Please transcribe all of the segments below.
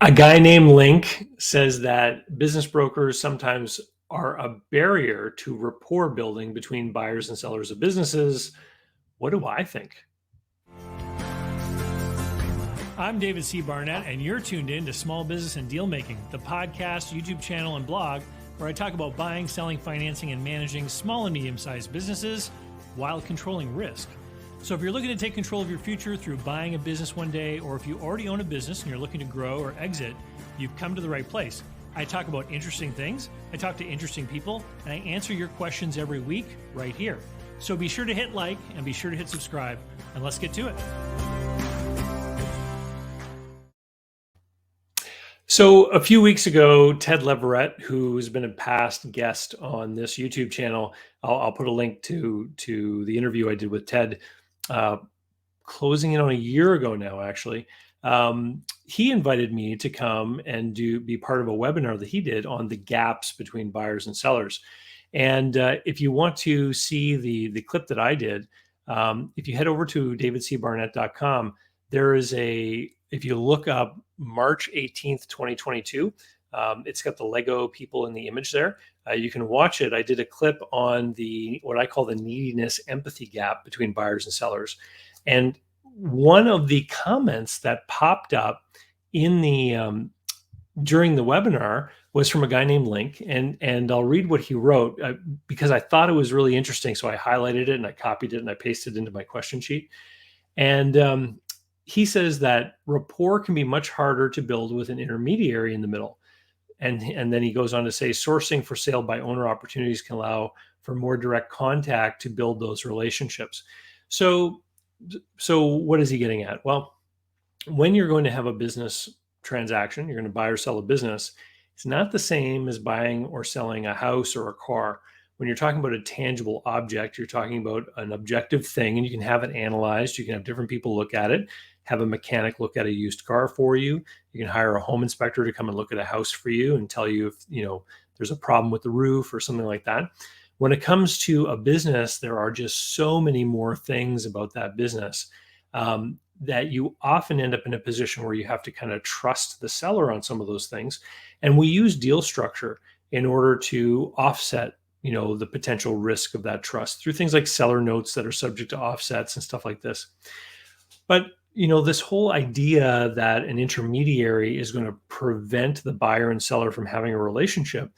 A guy named Link says that business brokers sometimes are a barrier to rapport building between buyers and sellers of businesses. What do I think? I'm David C. Barnett, and you're tuned in to Small Business and Deal Making, the podcast, YouTube channel, and blog where I talk about buying, selling, financing, and managing small and medium-sized businesses while controlling risk. So if you're looking to take control of your future through buying a business one day, or if you already own a business and you're looking to grow or exit, you've come to the right place. I talk about interesting things, I talk to interesting people, and I answer your questions every week right here. So be sure to hit like and be sure to hit subscribe, and let's get to it. So a few weeks ago, Ted Leverette, who's been a past guest on this YouTube channel, I'll put a link to the interview I did with Ted, closing in on a year ago now, actually. He invited me to come and be part of a webinar that he did on the gaps between buyers and sellers. And if you want to see the clip that I did, if you head over to davidcbarnett.com, there is if you look up March 18th, 2022, it's got the Lego people in the image there. You can watch it. I did a clip on what I call the neediness empathy gap between buyers and sellers. And one of the comments that popped up in during the webinar was from a guy named Link, and I'll read what he wrote because I thought it was really interesting. So I highlighted it and I copied it and I pasted it into my question sheet. And he says that rapport can be much harder to build with an intermediary in the middle. And then he goes on to say sourcing for sale by owner opportunities can allow for more direct contact to build those relationships. So what is he getting at? Well, when you're going to have a business transaction, you're going to buy or sell a business, it's not the same as buying or selling a house or a car. When you're talking about a tangible object, you're talking about an objective thing, and you can have it analyzed. You can have different people look at it, have a mechanic look at a used car for you. You can hire a home inspector to come and look at a house for you and tell you if there's a problem with the roof or something like that. When it comes to a business, there are just so many more things about that business that you often end up in a position where you have to kind of trust the seller on some of those things. And we use deal structure in order to offset the potential risk of that trust through things like seller notes that are subject to offsets and stuff like this. But this whole idea that an intermediary is going to prevent the buyer and seller from having a relationship,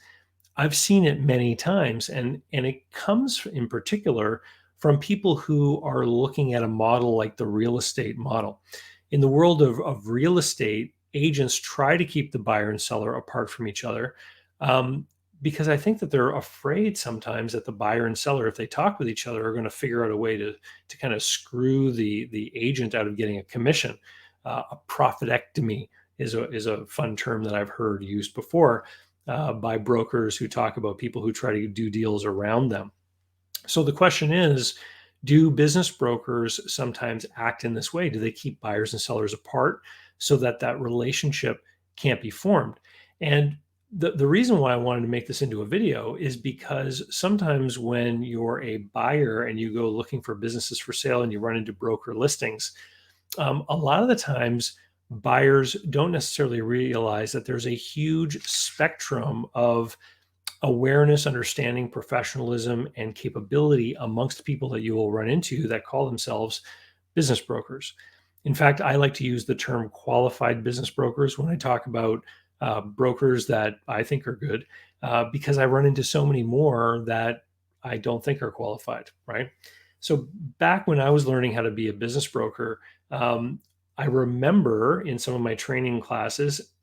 I've seen it many times, and it comes in particular from people who are looking at a model like the real estate model. In the world of real estate, agents try to keep the buyer and seller apart from each other because I think that they're afraid sometimes that the buyer and seller, if they talk with each other, are going to figure out a way to kind of screw the agent out of getting a commission. A profitectomy is a fun term that I've heard used before by brokers who talk about people who try to do deals around them. So the question is, do business brokers sometimes act in this way? Do they keep buyers and sellers apart so that relationship can't be formed? And the reason why I wanted to make this into a video is because sometimes when you're a buyer and you go looking for businesses for sale and you run into broker listings, a lot of the times buyers don't necessarily realize that there's a huge spectrum of awareness, understanding, professionalism, and capability amongst people that you will run into that call themselves business brokers. In fact, I like to use the term qualified business brokers when I talk about brokers that I think are good, because I run into so many more that I don't think are qualified, right? So back when I was learning how to be a business broker, I remember in some of my training classes,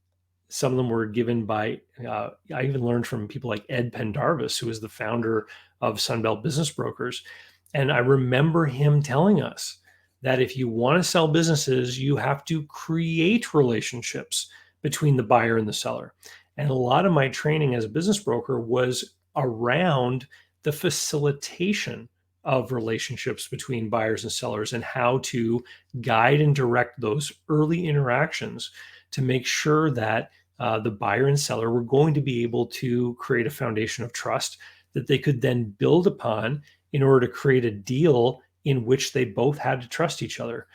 some of them were given by, I even learned from people like Ed Pendarvis, who is the founder of Sunbelt Business Brokers. And I remember him telling us that if you want to sell businesses, you have to create relationships between the buyer and the seller. And a lot of my training as a business broker was around the facilitation of relationships between buyers and sellers and how to guide and direct those early interactions to make sure that the buyer and seller were going to be able to create a foundation of trust that they could then build upon in order to create a deal in which they both had to trust each other.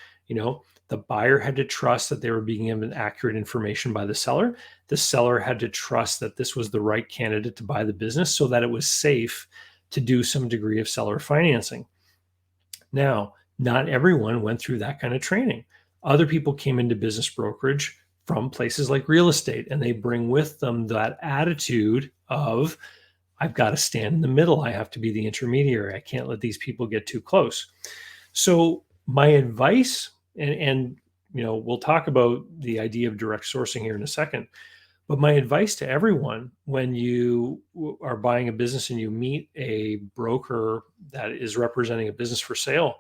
The buyer had to trust that they were being given accurate information by the seller. The seller had to trust that this was the right candidate to buy the business so that it was safe to do some degree of seller financing. Now, not everyone went through that kind of training. Other people came into business brokerage from places like real estate, and they bring with them that attitude of, I've got to stand in the middle. I have to be the intermediary. I can't let these people get too close. So my advice, and we'll talk about the idea of direct sourcing here in a second, but my advice to everyone when you are buying a business and you meet a broker that is representing a business for sale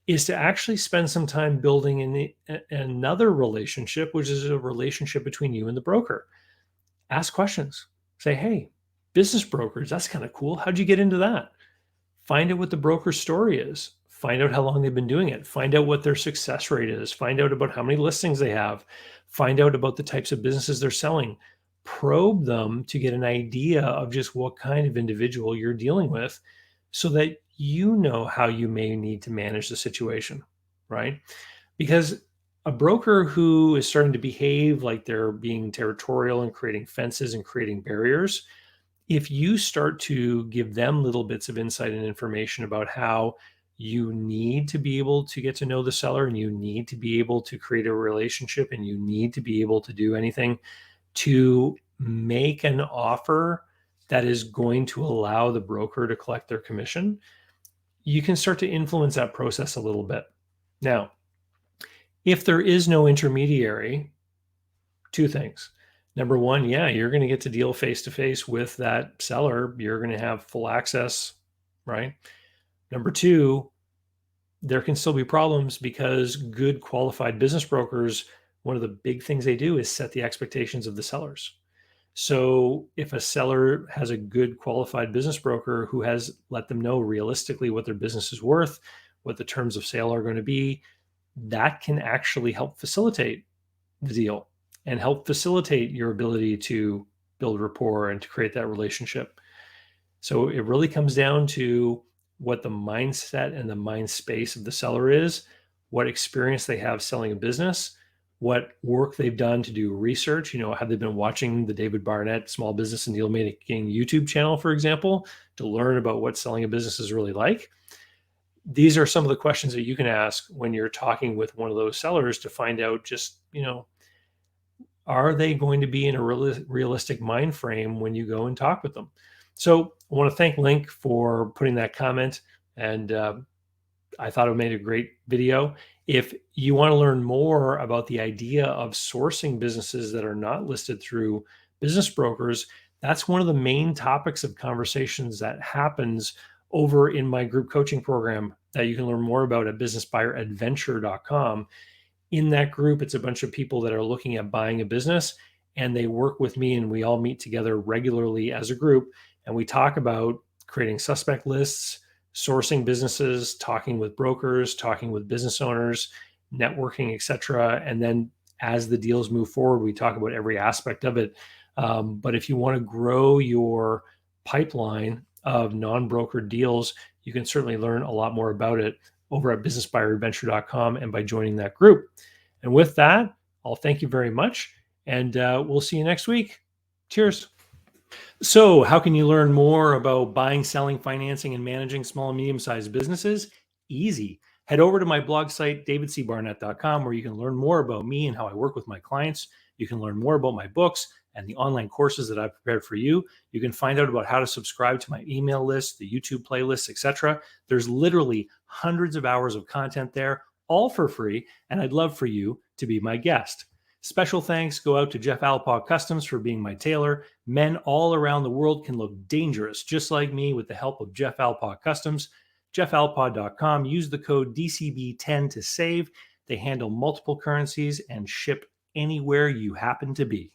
is to actually spend some time building another relationship, which is a relationship between you and the broker. Ask questions. Say, hey, business brokers, that's kind of cool. How'd you get into that? Find out what the broker's story is. Find out how long they've been doing it. Find out what their success rate is. Find out about how many listings they have. Find out about the types of businesses they're selling. Probe them to get an idea of just what kind of individual you're dealing with so that you know how you may need to manage the situation, right? Because a broker who is starting to behave like they're being territorial and creating fences and creating barriers, if you start to give them little bits of insight and information about how you need to be able to get to know the seller and you need to be able to create a relationship and you need to be able to do anything to make an offer that is going to allow the broker to collect their commission, you can start to influence that process a little bit. Now, if there is no intermediary, two things. Number one, yeah, you're going to get to deal face-to-face with that seller. You're going to have full access, right? Number two, there can still be problems because good qualified business brokers, one of the big things they do is set the expectations of the sellers. So if a seller has a good qualified business broker who has let them know realistically what their business is worth, what the terms of sale are going to be, that can actually help facilitate the deal and help facilitate your ability to build rapport and to create that relationship. So it really comes down to what the mindset and the mind space of the seller is, what experience they have selling a business, what work they've done to do research. Have they been watching the David Barnett Small Business and Deal Making YouTube channel, for example, to learn about what selling a business is really like? These are some of the questions that you can ask when you're talking with one of those sellers to find out just, are they going to be in a realistic mind frame when you go and talk with them? So I want to thank Link for putting that comment, and I thought it made a great video. If you want to learn more about the idea of sourcing businesses that are not listed through business brokers, that's one of the main topics of conversations that happens over in my group coaching program that you can learn more about at businessbuyeradventure.com. In that group, it's a bunch of people that are looking at buying a business, and they work with me, and we all meet together regularly as a group, and we talk about creating suspect lists, sourcing businesses, talking with brokers, talking with business owners, networking, etc. And then as the deals move forward, we talk about every aspect of it. But if you want to grow your pipeline of non-brokered deals, you can certainly learn a lot more about it over at businessbuyeradventure.com and by joining that group. And with that, I'll thank you very much, and we'll see you next week. Cheers. So how can you learn more about buying, selling, financing, and managing small and medium-sized businesses? Easy. Head over to my blog site, davidcbarnett.com, where you can learn more about me and how I work with my clients. You can learn more about my books and the online courses that I've prepared for you. You can find out about how to subscribe to my email list, the YouTube playlists, etc. There's literally hundreds of hours of content there, all for free, and I'd love for you to be my guest. Special thanks go out to Jeff Alpaugh Customs for being my tailor. Men all around the world can look dangerous just like me with the help of Jeff Alpaugh Customs. JeffAlpaugh.com. Use the code DCB10 to save. They handle multiple currencies and ship anywhere you happen to be.